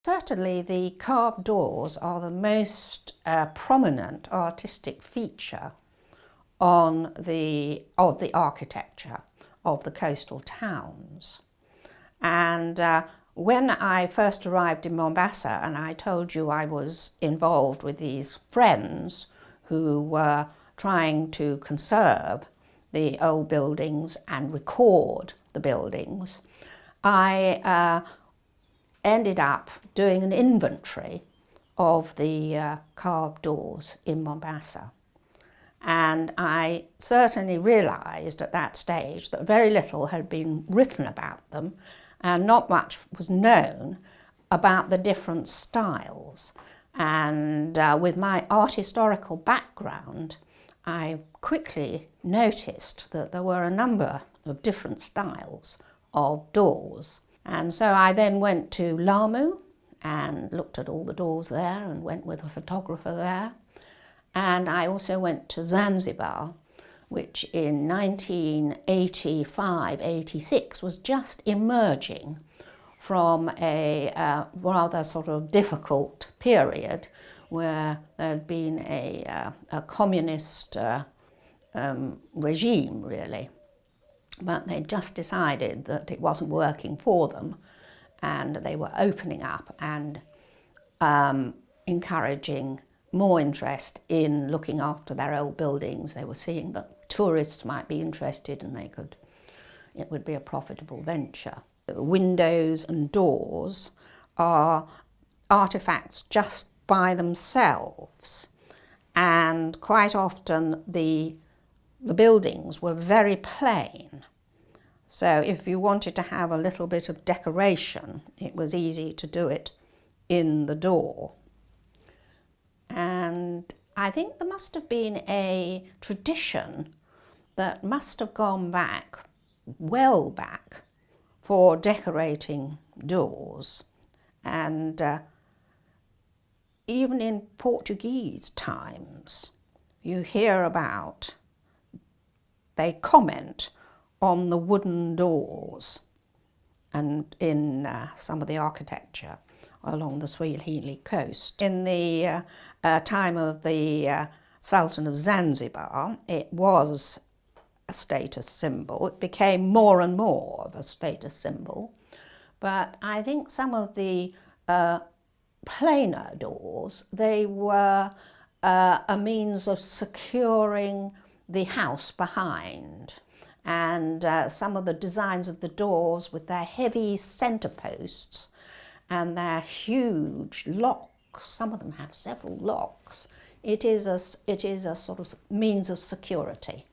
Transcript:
Certainly the carved doors are the most prominent artistic feature of the architecture of the coastal towns. And when I first arrived in Mombasa, and I told you I was involved with these friends who were trying to conserve the old buildings and record the buildings, I ended up doing an inventory of the carved doors in Mombasa. And I certainly realised at that stage that very little had been written about them and not much was known about the different styles. And with my art historical background, I quickly noticed that there were a number of different styles of doors. And so I then went to Lamu and looked at all the doors there and went with a photographer there. And I also went to Zanzibar, which in 1985-86 was just emerging from a rather sort of difficult period where there had been a communist regime, really. But they just decided that it wasn't working for them, and they were opening up and encouraging more interest in looking after their old buildings. They were seeing that tourists might be interested and it would be a profitable venture. The windows and doors are artefacts just by themselves, and quite often the buildings were very plain. So if you wanted to have a little bit of decoration, it was easy to do it in the door. And I think there must have been a tradition that must have gone back, well back, for decorating doors. And even in Portuguese times, you hear about, they comment on the wooden doors and in some of the architecture along the Swahili coast. In the time of the Sultan of Zanzibar, it was a status symbol. It became more and more of a status symbol. But I think some of the plainer doors, they were a means of securing the house behind. And some of the designs of the doors with their heavy centre posts and their huge locks, some of them have several locks, it is a sort of means of security.